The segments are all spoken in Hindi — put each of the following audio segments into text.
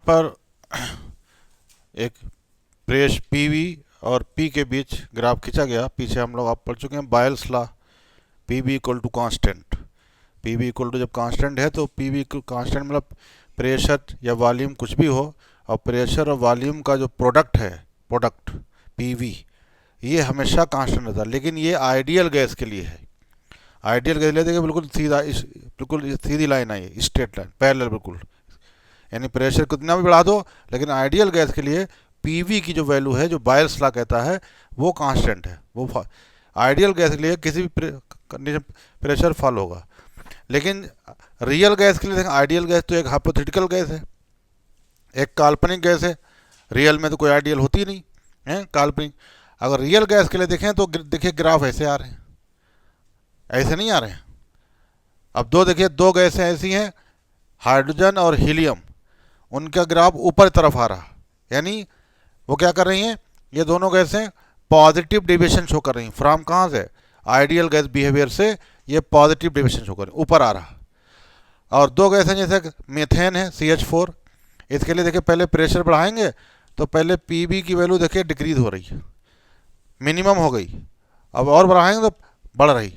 पर एक प्रेस पीवी और पी के बीच ग्राफ खींचा गया। पीछे हम लोग आप पढ़ चुके हैं Boyle's law, PV equal to constant. PV equal to जब कांस्टेंट है तो पीवी कांस्टेंट मतलब प्रेशर या वॉल्यूम कुछ भी हो, और प्रेशर और वॉल्यूम का जो प्रोडक्ट है, प्रोडक्ट पीवी, ये हमेशा कांस्टेंट रहता है। लेकिन ये आइडियल गैस के लिए है। आइडियल गैस ले देखिए बिल्कुल सीधा, इस बिल्कुल सीधी लाइन आई, स्ट्रेट लाइन, पैरेलल बिल्कुल, यानी प्रेशर कितना भी बढ़ा दो, लेकिन आइडियल गैस के लिए पीवी की जो वैल्यू है, जो बायल्स लॉ कहता है, वो कांस्टेंट है। वो आइडियल गैस के लिए किसी भी कंडीशन प्रेशर फॉल होगा। लेकिन रियल गैस के लिए देखें, आइडियल गैस तो एक हाइपोथेटिकल गैस है, एक काल्पनिक गैस है। रियल में तो कोई आइडियल होती ही नहीं है, काल्पनिक। अगर रियल गैस के लिए देखें तो देखिए ग्राफ ऐसे आ रहे हैं, ऐसे नहीं आ रहे हैं। अब देखिए दो गैसें ऐसी हैं, हाइड्रोजन और हीलियम, उनका ग्राफ ऊपर तरफ आ रहा, यानी वो क्या कर रही हैं, ये दोनों गैसें पॉजिटिव डेविएशन शो कर रही हैं। फ्रॉम कहाँ से, आइडियल गैस बिहेवियर से ये पॉजिटिव डेविएशन शो कर रही है, ऊपर आ रहा। और दो गैसें जैसे मीथेन है CH4, इसके लिए देखिए पहले प्रेशर बढ़ाएंगे तो पहले पीबी की वैल्यू देखिए डिक्रीज हो रही है, मिनिमम हो गई। अब और बढ़ाएंगे तो बढ़ रही,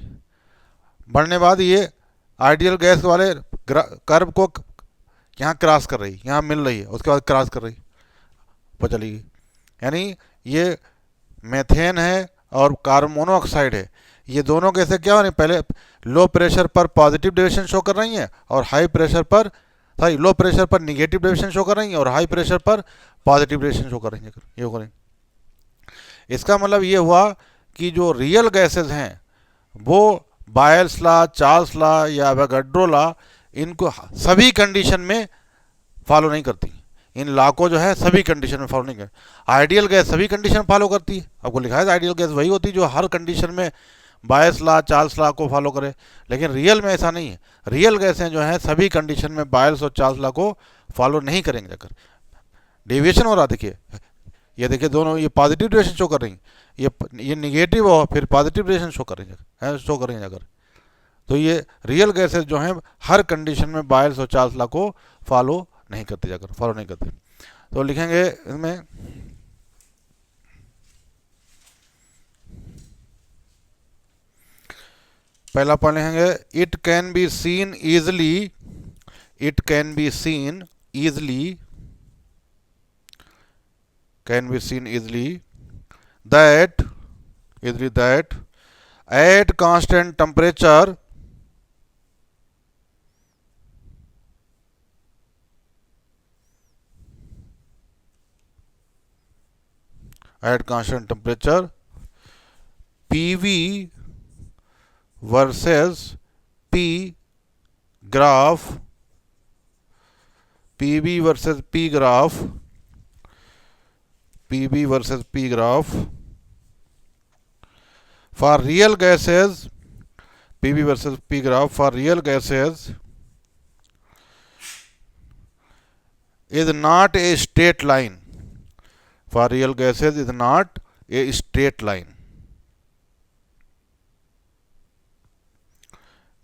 बढ़ने बाद ये आइडियल गैस वाले कर्व को यहाँ क्रॉस कर रही, यहाँ मिल रही है, उसके बाद क्रॉस कर रही, वो चली गई। यानी ये मेथेन है और कार्बन मोनोऑक्साइड है, ये दोनों कैसे क्या हो रही, पहले लो प्रेशर पर पॉजिटिव डेविएशन शो कर रही हैं और हाई प्रेशर पर, सॉरी लो प्रेशर पर निगेटिव डेविएशन शो कर रही हैं और हाई प्रेशर पर पॉजिटिव डेविएशन शो कर रही हैं, ये हो रही। इसका मतलब ये हुआ कि जो रियल गैसेज हैं वो बायल्स लॉ, चार्ल्स लॉ या एवोगाड्रो लॉ, इनको सभी कंडीशन में फॉलो नहीं करती। इन लॉ को जो है सभी कंडीशन में फॉलो नहीं करती। आइडियल गैस सभी कंडीशन फॉलो करती है, आपको लिखा है आइडियल गैस वही होती है जो हर कंडीशन में बायस लॉ, चार्ल्स लॉ को फॉलो करे। लेकिन रियल में ऐसा नहीं है, रियल गैसें जो हैं सभी कंडीशन में बायल्स और चार्ल्स लॉ को फॉलो नहीं करेंगे। जाकर डेविएशन हो रहा, देखिए ये देखिए दोनों, ये पॉजिटिव डेविएशन शो कर रही हैं, ये निगेटिव हो फिर पॉजिटिव डेविएशन शो करेंगे, शो करेंगे जाकर। तो ये रियल गैसेज जो हैं हर कंडीशन में बायल्स और चार्ल्स लॉ को फॉलो नहीं करते, जाकर फॉलो नहीं करते। तो लिखेंगे इसमें पहला पॉइंट लिखेंगे, it can be seen easily, it can be seen easily, can be seen easily that at constant temperature, PV versus P graph, PV versus P graph, PV versus P graph for real gases, PV versus P graph for real gases is not a straight line. For real gases is not a straight line,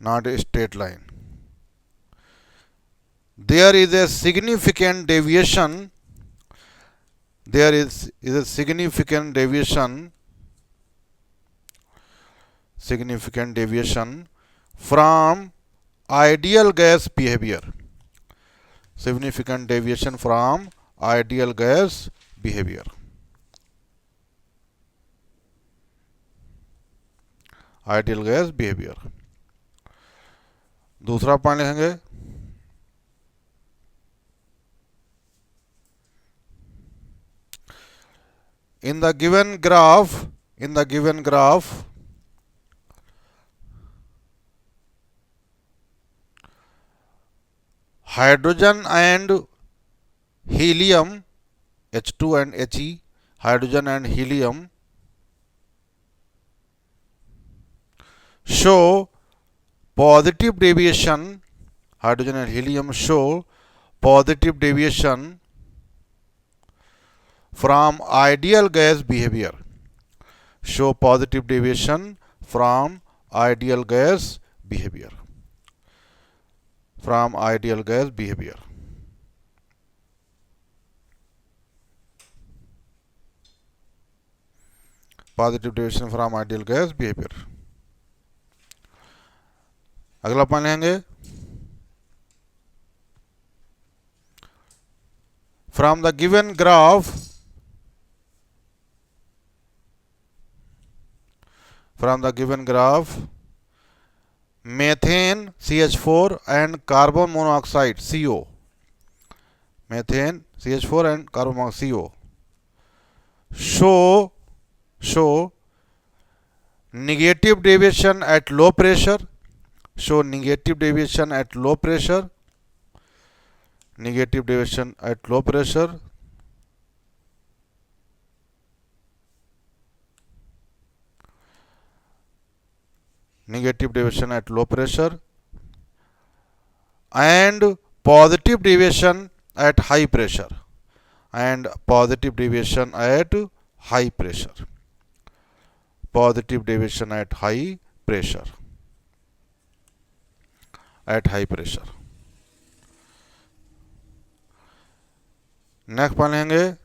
not a straight line. There is a significant deviation, there is a significant deviation from ideal gas behavior, significant deviation from ideal gas behavior, ideal gas behavior. दूसरा पॉइंट लिखेंगे, in the given graph hydrogen and helium, H2 and He, hydrogen and helium show positive deviation, hydrogen and helium show positive deviation from ideal gas behavior, show positive deviation from ideal gas behavior, from ideal gas behavior. Positive deviation from ideal gas behaviour. अगला पॉइंट लेंगे, from the given graph, from the given graph, methane CH4 and carbon monoxide CO, methane CH4 and carbon monoxide CO show negative deviation at low pressure, show negative deviation at low pressure, negative deviation at low pressure, negative deviation at low pressure, and positive deviation at high pressure, and positive deviation at high pressure, positive deviation at high pressure, at high pressure। Next पढ़ेंगे,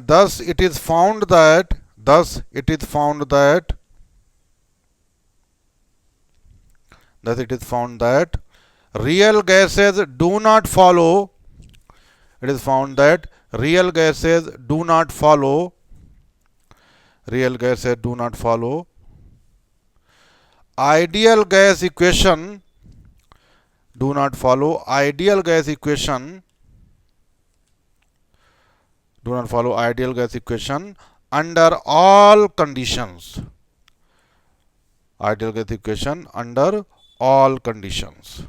thus it is found that real gases do not follow, it is found that real gases do not follow ideal gas equation, do not follow ideal gas equation, do not follow ideal gas equation under all conditions, ideal gas equation under all conditions।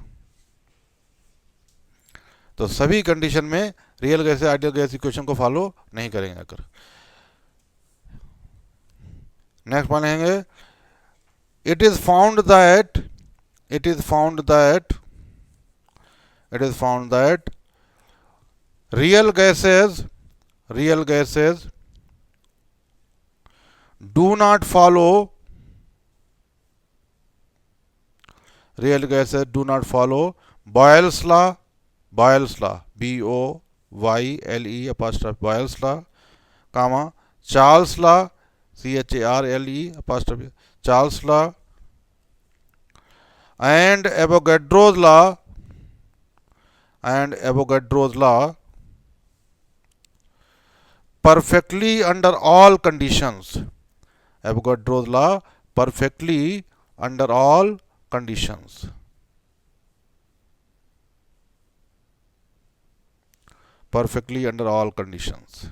तो सभी कंडीशन में real gas ideal gas equation को फॉलो नहीं करेंगे। अगर नेक्स्ट पढ़ेंगे, it is found that real gases do not follow Boyle's law, BOYLE apostrophe Boyle's law, comma Charles law, CHARLE apostrophe Charles law, and Avogadro's law perfectly under all conditions, Avogadro's law perfectly under all conditions, perfectly under all conditions।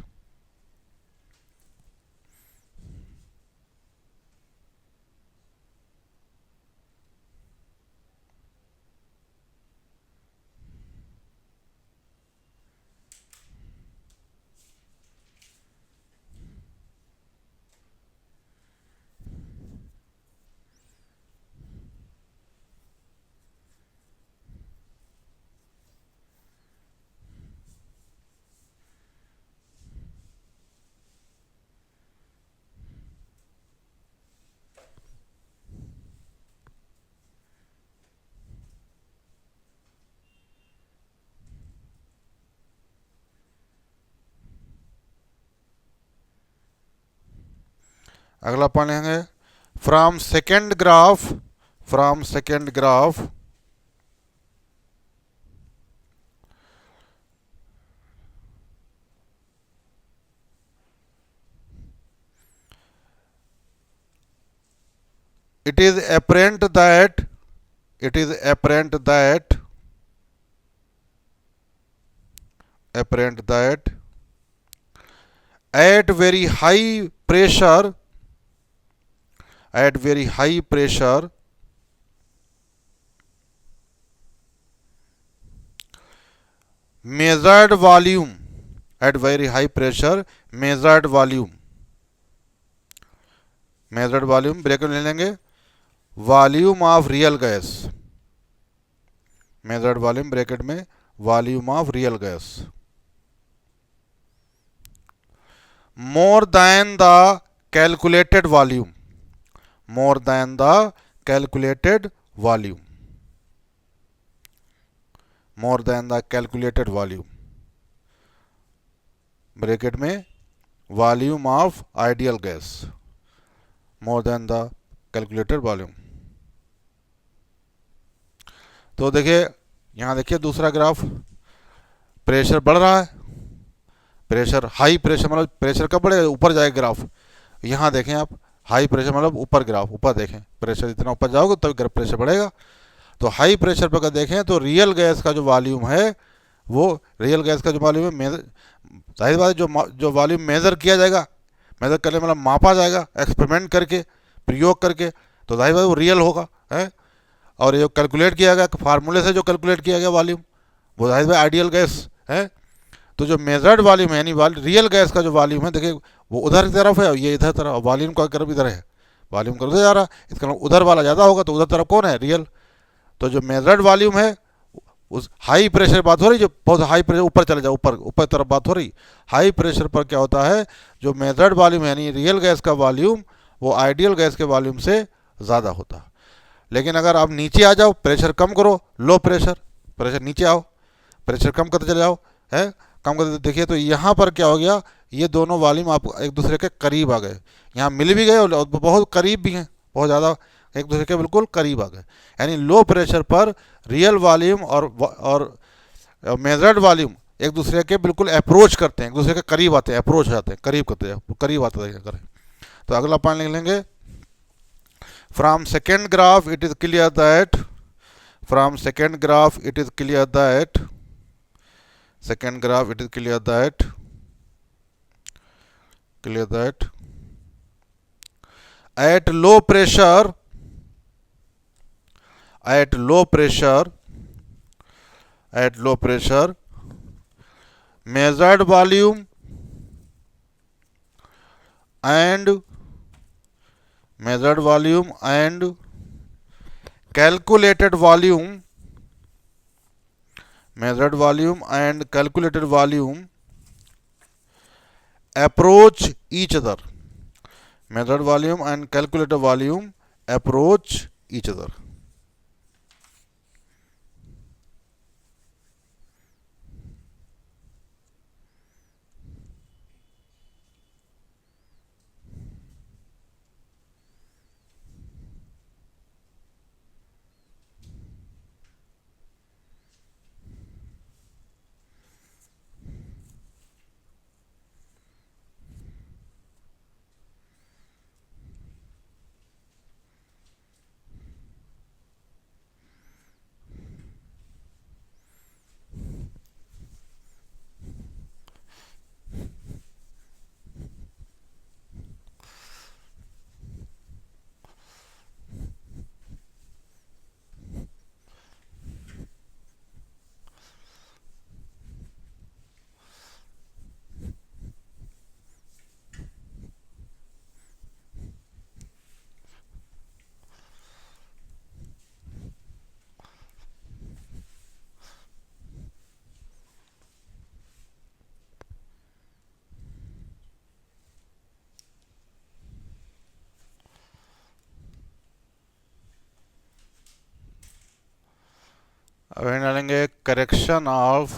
अगला पढ़ेंगे, from second graph it is apparent that at very high pressure measured volume, at very high pressure measured volume bracket ले लेंगे, volume of real gas, measured volume bracket में volume of real gas, more than the calculated volume, more than the calculated volume more than the calculated volume, bracket में volume of ideal gas more than the calculated volume. तो देखिए यहाँ देखिए दूसरा ग्राफ, प्रेशर बढ़ रहा है, प्रेशर हाई प्रेशर मतलब प्रेशर कब बढ़ेगा, ऊपर जाएगा ग्राफ। यहाँ देखें आप, हाई प्रेशर मतलब ऊपर ग्राफ ऊपर देखें, प्रेशर जितना ऊपर जाओगे तभी प्रेशर बढ़ेगा। तो हाई प्रेशर पर अगर देखें तो रियल गैस का जो वॉल्यूम है, वो रियल गैस का जो वॉल्यूम है, जाहिर बात है जो वॉल्यूम मेज़र किया जाएगा, मेज़र करने मतलब मापा जाएगा एक्सपेरिमेंट करके, प्रयोग करके, तो जाहिर बात वो रियल होगा है। और ये जो कैलकुलेट किया गया फार्मूले से, जो कैलकुलेट किया गया वॉल्यूम, वो जाहिर बात आइडियल गैस है। तो जो मेजर्ड वॉल्यूम है यानी रियल गैस का जो वॉल्यूम है, देखिए वो उधर की तरफ है, ये इधर तरफ, वॉल्यूम का कर्व इधर है, वॉल्यूम कर्व उधर जा रहा है, इसका मतलब उधर वाला ज़्यादा होगा, तो उधर तरफ कौन है, रियल। तो जो मेजर्ड वॉल्यूम है उस हाई प्रेशर बात हो रही, जो बहुत हाई प्रेशर ऊपर चले जाओ, ऊपर ऊपर तरफ बात हो रही। हाई प्रेशर पर क्या होता है, जो मेजर्ड वॉल्यूम यानी रियल गैस का वॉल्यूम, वो आइडियल गैस के वॉल्यूम से ज़्यादा होता है। लेकिन अगर आप नीचे आ जाओ, प्रेशर कम करो, लो प्रेशर, प्रेशर नीचे आओ, प्रेशर कम करते चले जाओ है, कम करते देखिए तो यहाँ पर क्या हो गया, ये दोनों वॉल्यूम आप एक दूसरे के करीब आ गए, यहाँ मिल भी गए और बहुत करीब भी हैं, बहुत ज़्यादा एक दूसरे के बिल्कुल करीब आ गए। यानी लो प्रेशर पर रियल वॉल्यूम और मेजर्ड वॉल्यूम एक दूसरे के बिल्कुल अप्रोच करते हैं, एक दूसरे के करीब आते हैं, अप्रोच आते हैं, करीब करते हैं, करीब आते हैं करें। तो अगला पॉइंट लिख लेंगे, from second graph it is clear that, from second graph it is clear that, second graph it is clear that at low pressure measured volume and calculated volume approach each other, measured volume and calculated volume approach each other। अब डालेंगे correction of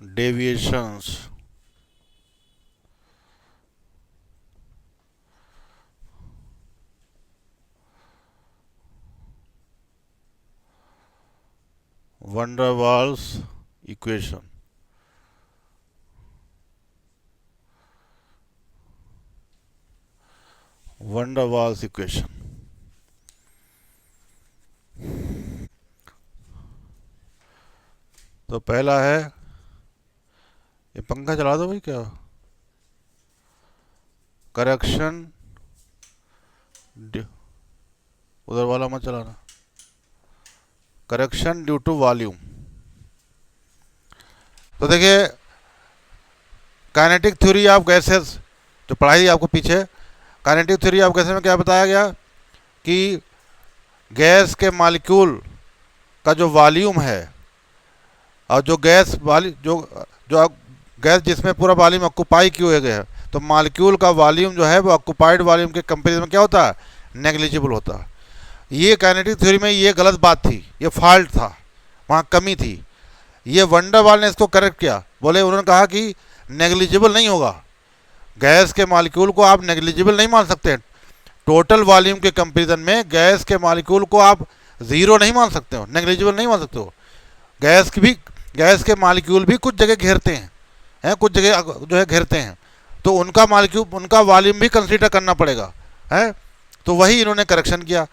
deviations, van der Waals equation. Van der Waals equation, तो पहला है, ये पंखा चला दो भाई, क्या करेक्शन, उधर वाला मत चलाना, करेक्शन ड्यू टू वॉल्यूम। तो देखिए काइनेटिक थ्योरी ऑफ गैसेस जो पढ़ाई आपको पीछे, काइनेटिक थ्योरी ऑफ गैसेस में क्या बताया गया कि गैस के मॉलिक्यूल का जो वॉल्यूम है और जो गैस जो जो गैस जिसमें पूरा वॉल्यूम ऑक्यूपाई किए हुए है, तो मॉलिक्यूल का वॉल्यूम जो है वो ऑक्यूपाइड वॉल्यूम के कंपेरिजन में क्या होता है, नेग्लिजिबल होता है। ये काइनेटिक थ्योरी में ये गलत बात थी, ये फॉल्ट था, वहाँ कमी थी। ये वंडरवाल ने इसको करेक्ट किया, बोले उन्होंने कहा कि नेग्लिजिबल नहीं होगा, गैस के मॉलिक्यूल को आप नेग्लिजिबल नहीं मान सकते। टोटल वॉल्यूम के कंपेरिजन में गैस के मॉलिक्यूल को आप ज़ीरो नहीं मान सकते हो, नेग्लिजिबल नहीं मान सकते हो। गैस के मॉलिक्यूल भी कुछ जगह घेरते हैं, कुछ जगह जो है घेरते हैं, तो उनका मॉलिक्यूल, उनका वॉल्यूम भी कंसीडर करना पड़ेगा, है। तो वही इन्होंने करेक्शन किया।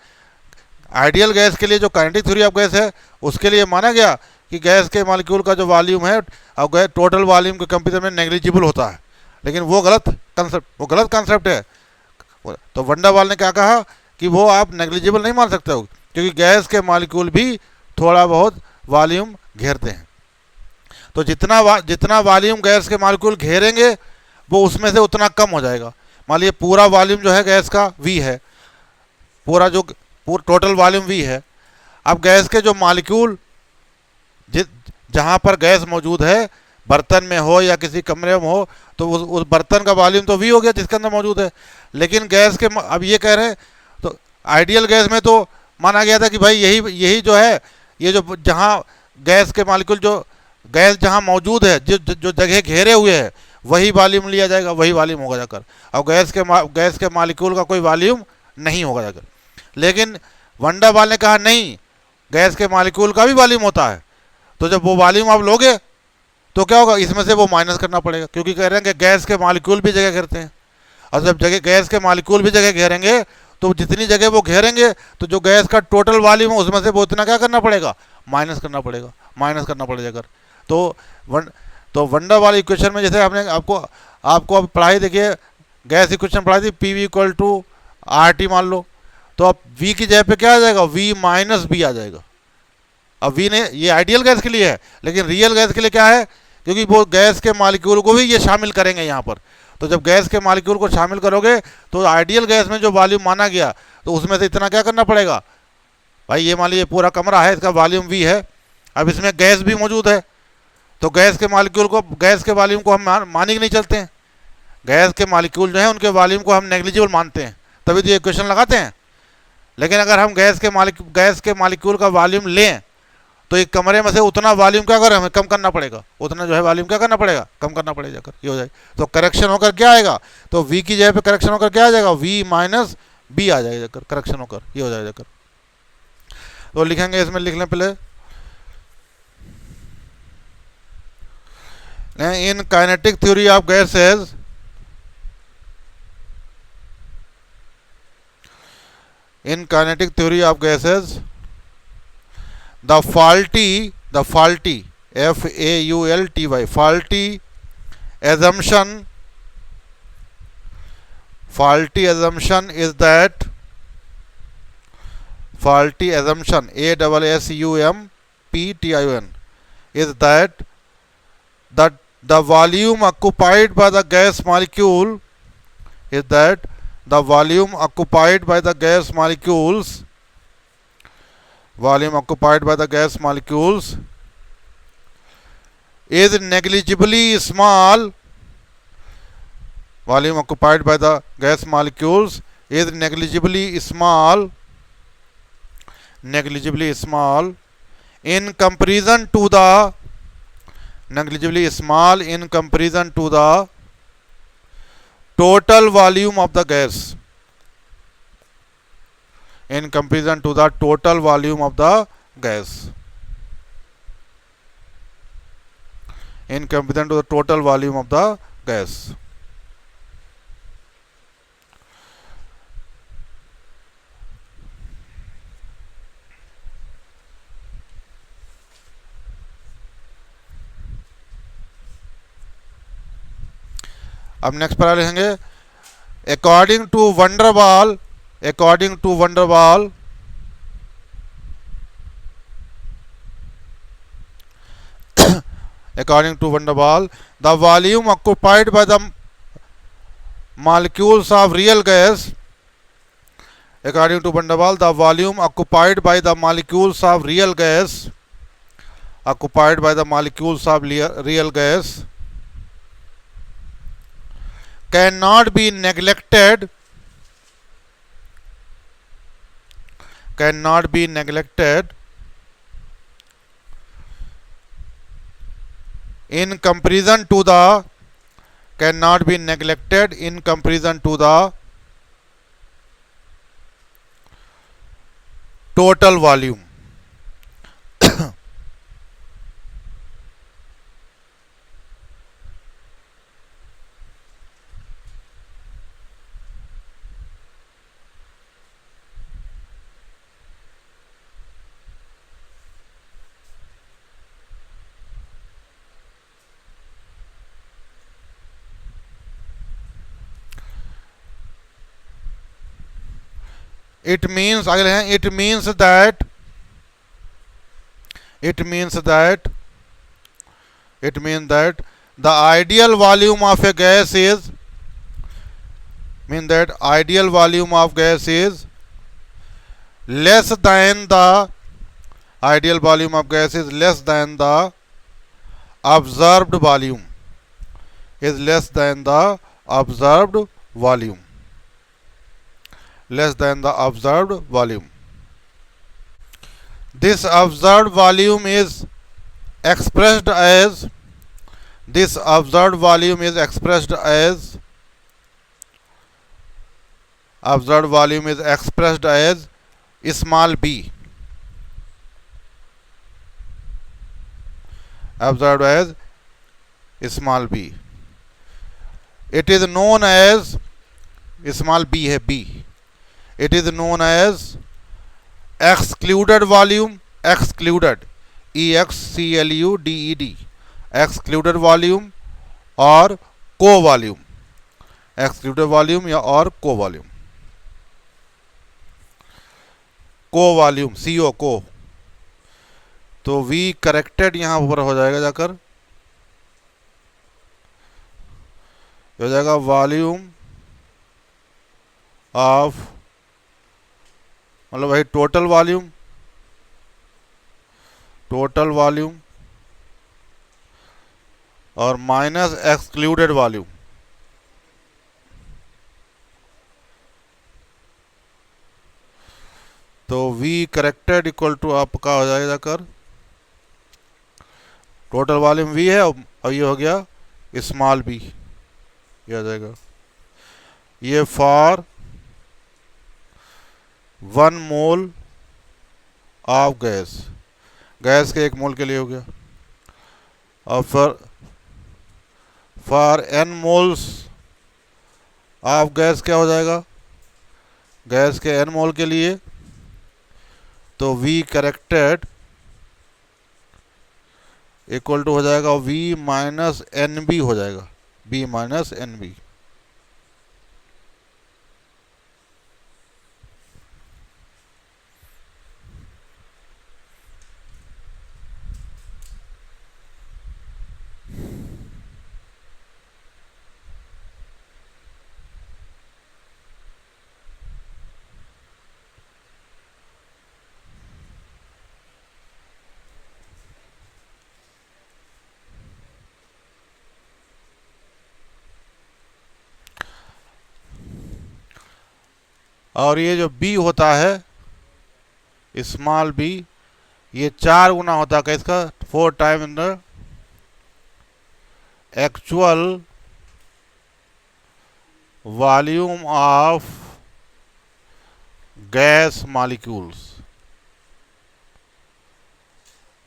आइडियल गैस के लिए जो काइनेटिक थ्योरी ऑफ गैस है उसके लिए माना गया कि गैस के मॉलिक्यूल का जो वॉल्यूम है और गैस टोटल वॉल्यूम के कंपेरिजन में नेग्लिजिबल होता है, लेकिन वो गलत कंसेप्ट है। तो वंडरवाल ने क्या कहा कि वो आप नेग्लिजिबल नहीं मान सकते हो, क्योंकि गैस के मॉलिक्यूल भी थोड़ा बहुत वॉल्यूम घेरते हैं। तो जितना वॉल्यूम गैस के मॉलिक्यूल घेरेंगे वो उसमें से उतना कम हो जाएगा। मान लीजिए पूरा वॉल्यूम जो है गैस का V है, पूरा टोटल वॉल्यूम V है। अब गैस के जो मॉलिक्यूल जहाँ पर गैस मौजूद है, बर्तन में हो या किसी कमरे में हो, तो उस बर्तन का वॉल्यूम तो V हो गया जिसके अंदर मौजूद है। लेकिन गैस के, अब ये कह रहे हैं, तो आइडियल गैस में तो माना गया था कि भाई यही जो है, ये जो जहाँ गैस के मॉलिक्यूल, जो गैस जहाँ मौजूद है, जो जगह घेरे हुए है, वही वॉल्यूम लिया जाएगा, वही वॉल्यूम होगा जाकर। और गैस के मॉलिक्यूल का कोई वॉल्यूम नहीं होगा जाकर। लेकिन वंडरवाल ने कहा नहीं, गैस के मॉलिक्यूल का भी वॉल्यूम होता है। तो जब वो वॉल्यूम आप लोगे तो क्या होगा, इसमें से वो माइनस करना पड़ेगा, क्योंकि कह रहे हैं कि गैस के मॉलिक्यूल भी जगह घेरते हैं। और जब गैस के मॉलिक्यूल भी जगह घेरेंगे तो जितनी जगह वो घेरेंगे तो जो गैस का टोटल वॉल्यूम है उसमें से वो इतना क्या करना पड़ेगा, माइनस करना पड़ेगा। तो वंडरवाल इक्वेशन में जैसे आपने आपको अब पढ़ाई देखिए, गैस इक्वेशन पढ़ाई थी, PV = RT मान लो, तो अब V की जगह पे क्या आ जाएगा, V - B आ जाएगा। अब V ने, ये आइडियल गैस के लिए है, लेकिन रियल गैस के लिए क्या है, क्योंकि वो गैस के मॉलिक्यूल को भी ये शामिल करेंगे यहाँ पर। तो जब गैस के मॉलिक्यूल को शामिल करोगे तो आइडियल गैस में जो वॉल्यूम माना गया, तो उसमें से इतना क्या करना पड़ेगा। भाई ये मान लीजिए पूरा कमरा है, इसका वॉल्यूम V है, अब इसमें गैस भी मौजूद है, तो गैस के वॉल्यूम को हम मान ही नहीं चलते हैं। गैस के मॉलिक्यूल जो है उनके वॉल्यूम को हम नेग्लिजिबल मानते हैं, तभी तो ये इक्वेशन लगाते हैं। लेकिन अगर हम गैस के मॉलिक्यूल का वॉल्यूम लें तो एक कमरे में से उतना वॉल्यूम क्या करें, हमें कम करना पड़ेगा, उतना जो है वॉल्यूम क्या करना पड़ेगा, कम करना पड़ेगा जाकर, ये हो जाए। तो करेक्शन होकर क्या आएगा, तो V की जगह पे करेक्शन होकर क्या आ जाएगा, V - B आ जाएगा जाकर, करेक्शन होकर ये हो जाएगा जाकर। तो लिखेंगे, इसमें लिख लें पहले, in kinetic theory of gases, the faulty FAULTY faulty assumption is that ASSUMPTION is that the volume occupied by the gas molecule is negligibly small. Volume occupied by the gas molecules is negligibly small in comparison to the total volume of the gas. In comparison to the total volume of the gas. In comparison to the total volume of the gas. अब नेक्स्ट पर लिखेंगे, according to van der Waals the volume occupied by the molecules of real gas cannot be neglected, cannot be neglected in comparison to the, cannot be neglected in comparison to the total volume. It means, अगले हैं, it means that, it means that, it means that the ideal volume of a gas is, mean that ideal volume of gas is less than the, ideal volume of gas is less than the observed volume, is less than the observed volume, less than the observed volume. This observed volume is expressed as, this observed volume is expressed as, observed volume is expressed as small b, observed as small b. It is known as, small b है b, it is known as excluded volume, excluded, excluded, excluded volume और को वॉल्यूम, excluded volume या और को वॉल्यूम, को वॉल्यूम CO को. तो V करेक्टेड यहां ऊपर हो जाएगा, जाकर हो जाएगा वॉल्यूम ऑफ, मतलब भाई टोटल वॉल्यूम, टोटल वॉल्यूम और माइनस एक्सक्लूडेड वॉल्यूम. तो V करेक्टेड इक्वल टू आपका हो जाएगा जाकर, टोटल वॉल्यूम V है और ये हो गया स्मॉल b, ये आ जाएगा. ये for 1 mole of gas, gas के 1 मोल के लिए हो गया. और for n moles of gas क्या हो जाएगा, गैस के n मोल के लिए, तो V करेक्टेड इक्वल टू हो जाएगा V माइनस NB हो जाएगा, B माइनस NB. और ये जो B होता है स्मॉल b, ये 4 गुना होता है इसका, 4 time the actual volume of gas molecules.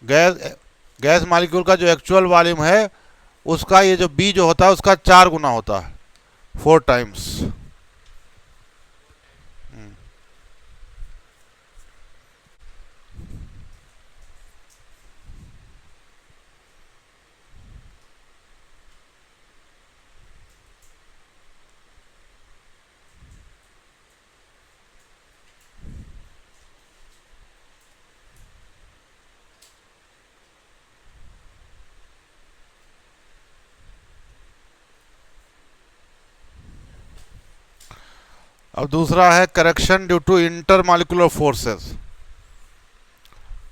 Gas molecule का जो एक्चुअल वॉल्यूम है उसका ये जो B जो होता है उसका 4 गुना होता है, 4 टाइम्स. अब दूसरा है correction due to intermolecular forces,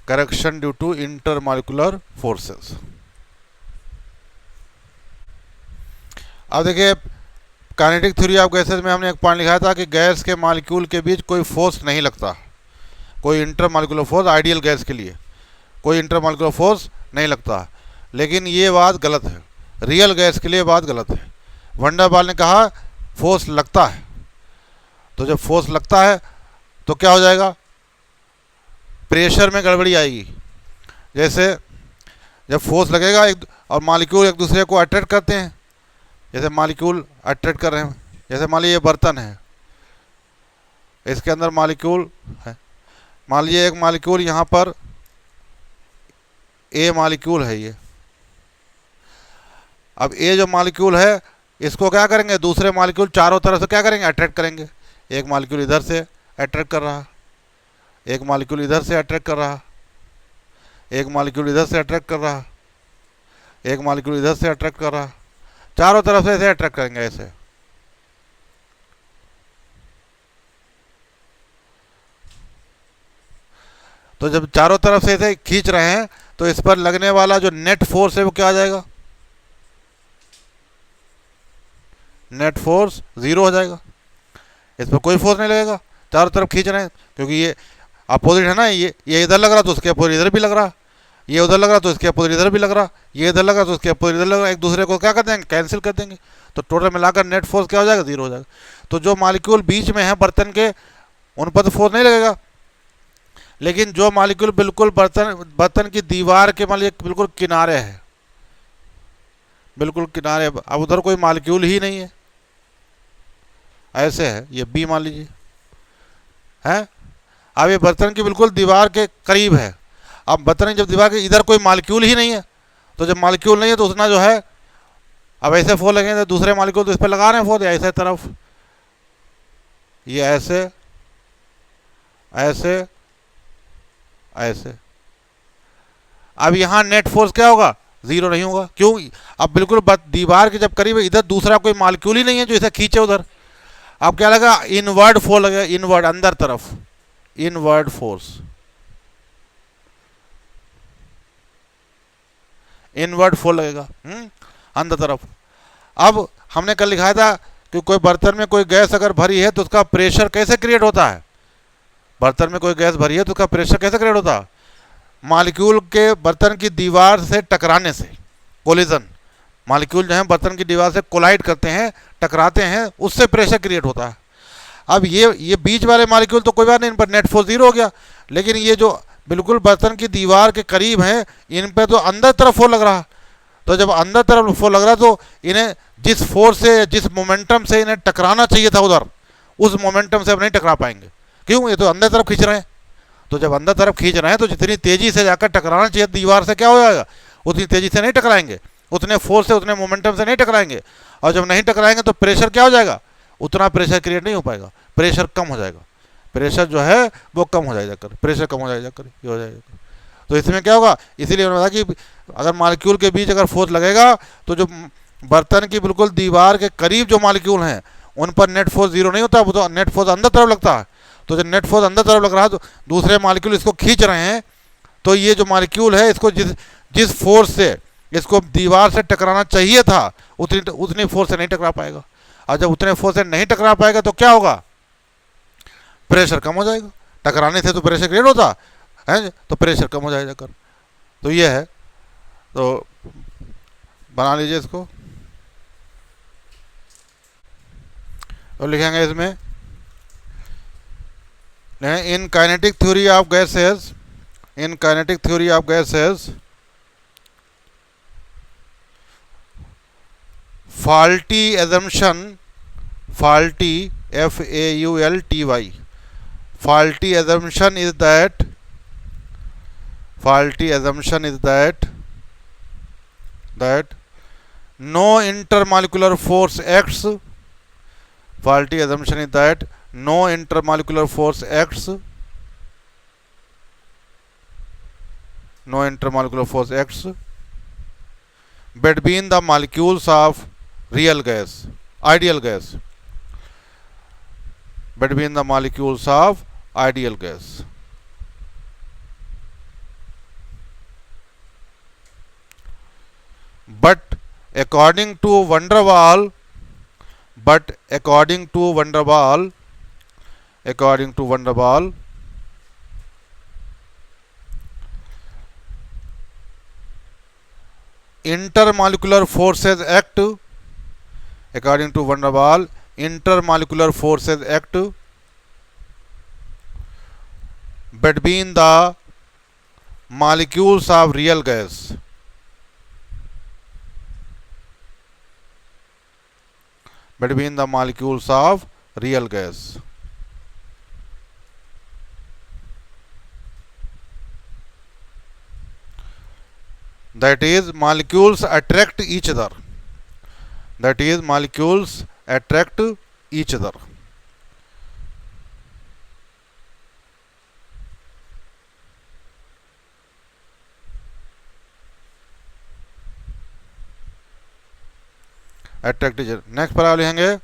correction due to intermolecular forces. अब देखिए काइनेटिक थ्योरी ऑफ गैसेस में हमने एक पॉइंट लिखा था कि गैस के मॉलिक्यूल के बीच कोई फोर्स नहीं लगता, कोई inter molecular force, ideal gas के लिए कोई इंटर मॉलिक्यूलर फोर्स नहीं लगता। लेकिन ये बात गलत है, रियल गैस के लिए बात गलत है। वंडर वाल ने कहा फोर्स लगता है। तो जब फोर्स लगता है तो क्या हो जाएगा, प्रेशर में गड़बड़ी आएगी। जैसे जब फोर्स लगेगा एक और मॉलिक्यूल एक दूसरे को अट्रैक्ट करते हैं, जैसे मॉलिक्यूल अट्रैक्ट कर रहे हैं, जैसे मान लीजिए ये बर्तन है, इसके अंदर मॉलिक्यूल है, मान लीजिए एक मॉलिक्यूल यहाँ पर ए मॉलिक्यूल है ये। अब ए जो मॉलिक्यूल है इसको क्या करेंगे, दूसरे मॉलिक्यूल चारों तरफ से क्या करेंगे, अट्रैक्ट करेंगे। एक मॉलिक्यूल इधर से अट्रैक्ट कर रहा, एक मॉलिक्यूल इधर से अट्रैक्ट कर रहा, एक मॉलिक्यूल इधर से अट्रैक्ट कर रहा, एक मॉलिक्यूल इधर से अट्रैक्ट कर रहा, चारों तरफ से ऐसे अट्रैक्ट करेंगे ऐसे। तो जब चारों तरफ से ऐसे खींच रहे हैं तो इस पर लगने वाला जो नेट फोर्स है वो क्या आ जाएगा, नेट फोर्स जीरो हो जाएगा। इस पर कोई फोर्स नहीं लगेगा, चारों तरफ खींच रहे हैं, क्योंकि ये अपोजिट है ना, ये इधर लग रहा तो उसके अपोजिट इधर भी लग रहा, ये उधर लग रहा तो इसके अपोजिट इधर भी लग रहा, ये इधर लग रहा तो उसके अपोजिट इधर लग रहा, एक दूसरे को क्या कर देंगे, कैंसिल कर देंगे। तो टोटल मिलाकर नेट फोर्स क्या हो जाएगा, जीरो हो जाएगा। तो जो मॉलिक्यूल बीच में है बर्तन के, उन पर तो फोर्स नहीं लगेगा। लेकिन जो मॉलिक्यूल बिल्कुल बर्तन की दीवार के मान लीजिए बिल्कुल किनारे है, बिल्कुल किनारे, अब उधर कोई मॉलिक्यूल ही नहीं है, ऐसे है, ये बी मान लीजिए है। अब ये बर्तन की बिल्कुल दीवार के करीब है। अब बर्तन जब दीवार के इधर कोई मॉलिक्यूल ही नहीं है, तो जब मॉलिक्यूल नहीं है तो उतना जो है, अब ऐसे फोर्स लगेंगे तो दूसरे मॉलिक्यूल तो इस पर लगा रहे हैं फोर्स, ऐसे तरफ, ये ऐसे ऐसे ऐसे। अब यहाँ नेट फोर्स क्या होगा, जीरो नहीं होगा। क्यों, अब बिल्कुल दीवार के जब करीब इधर दूसरा कोई मॉलिक्यूल ही नहीं है जो इसे खींचे उधर। अब क्या लगा, इनवर्ड फोर्स लगेगा, इनवर्ड अंदर तरफ, इनवर्ड फोर्स, इनवर्ड फोर्स लगेगा अंदर तरफ। अब हमने कल लिखा था कि कोई बर्तन में कोई गैस अगर भरी है तो उसका प्रेशर कैसे क्रिएट होता है, बर्तन में कोई गैस भरी है तो उसका प्रेशर कैसे क्रिएट होता है, मॉलिक्यूल के बर्तन की दीवार से टकराने से, कोलिजन, मॉलिक्यूल जो है बर्तन की दीवार से कोलाइड करते हैं, टकराते हैं, उससे प्रेशर क्रिएट होता है। अब ये बीच वाले मॉलिक्यूल तो कोई बात नहीं, इन पर नेट फोर्स जीरो हो गया। लेकिन ये जो बिल्कुल बर्तन की दीवार के करीब हैं, इन पर तो अंदर तरफ फोर्स लग रहा। तो जब अंदर तरफ फोर्स लग रहा तो इन्हें जिस फोर्स से, जिस मोमेंटम से इन्हें टकराना चाहिए था उधर, उस मोमेंटम से अब नहीं टकरा पाएंगे। क्यों, ये तो अंदर तरफ खींच रहे हैं। तो जब अंदर तरफ खींच रहे हैं तो जितनी तेजी से जाकर टकराना चाहिए दीवार से, क्या हो जाएगा, उतनी तेजी से नहीं टकराएंगे, उतने फोर्स से, उतने मोमेंटम से नहीं टकराएंगे। और जब नहीं टकराएंगे तो प्रेशर क्या हो जाएगा, उतना प्रेशर क्रिएट नहीं हो पाएगा, प्रेशर कम हो जाएगा, प्रेशर जो है वो कम हो जाएगा, प्रेशर कम हो जाएगा, ये हो जाएगा। तो इसमें क्या होगा, इसीलिए उन्होंने कहा कि अगर मॉलिक्यूल के बीच अगर फोर्स लगेगा तो जो बर्तन की बिल्कुल दीवार के करीब जो मॉलिक्यूल हैं उन पर नेट फोर्स जीरो नहीं होता, वो तो नेट फोर्स अंदर तरफ लगता है। तो जब नेट फोर्स अंदर तरफ लग रहा है तो दूसरे मॉलिक्यूल इसको खींच रहे हैं, तो ये जो मॉलिक्यूल है इसको जिस फोर्स से इसको दीवार से टकराना चाहिए था उतनी फोर्स से नहीं टकरा पाएगा। और जब उतने फोर्स से नहीं टकरा पाएगा तो क्या होगा, प्रेशर कम हो जाएगा। टकराने से तो प्रेशर क्रिएट होता है, तो प्रेशर कम हो जाएगा कर। तो ये है, तो बना लीजिए इसको। तो लिखेंगे इसमें, in kinetic theory of gases, in kinetic theory of gases faulty assumption, faulty, F-A-U-L-T-Y, faulty assumption is that, faulty assumption is that no intermolecular force acts, faulty assumption is that no intermolecular force acts, no intermolecular force acts between the molecules of real gas, ideal gas, between the molecules of ideal gas. But according to van der Waal, but according to van der Waal, intermolecular forces act, according to van der Waal, intermolecular forces act between the molecules of real gas. Between the molecules of real gas. That is, molecules attract each other. That is, molecules attract each other. Attract each other. Next paragraph लिखेंगे.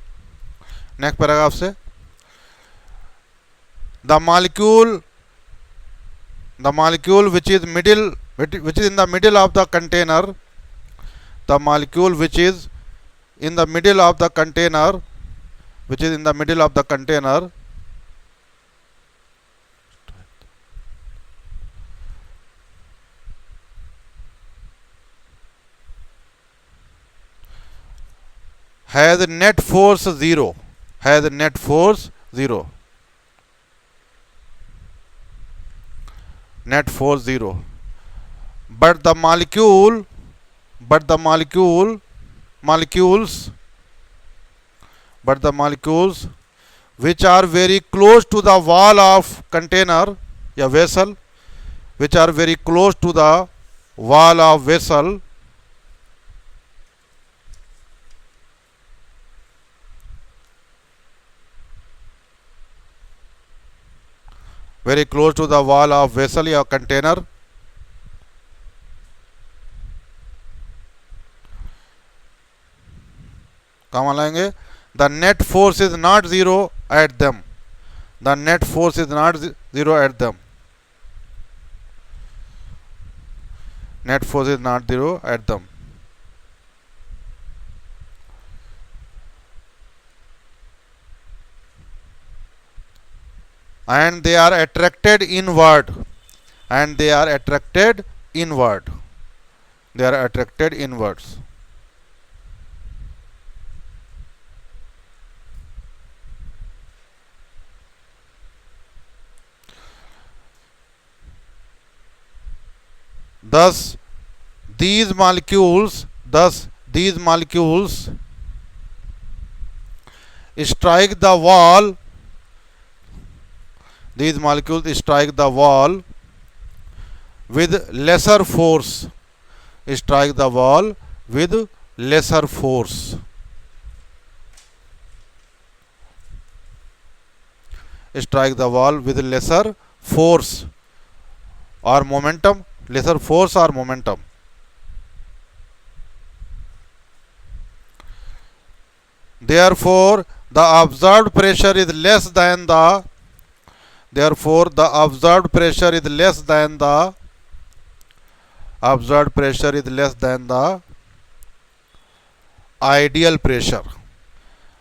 नेक्स्ट पैराग्राफ से the molecule which is in the middle of the container, the molecule which is in the middle of the container, has net force 0. Net force 0. But the molecules which are very close to the wall of container या vessel, which are very close to the wall of vessel, very close to the wall of vessel या container, कहाँ लाएंगे. The net force is not 0 at them. The net force is not 0 at them. Net force is not 0 at them. And they are attracted inward. They are attracted inwards. Thus these molecules strike the wall. These molecules strike the wall with lesser force. Strike the wall with lesser force. Strike the wall with lesser force or momentum. Lesser force or momentum. Therefore, the observed pressure is less than the ideal pressure.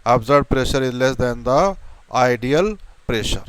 Observed pressure is less than the ideal pressure.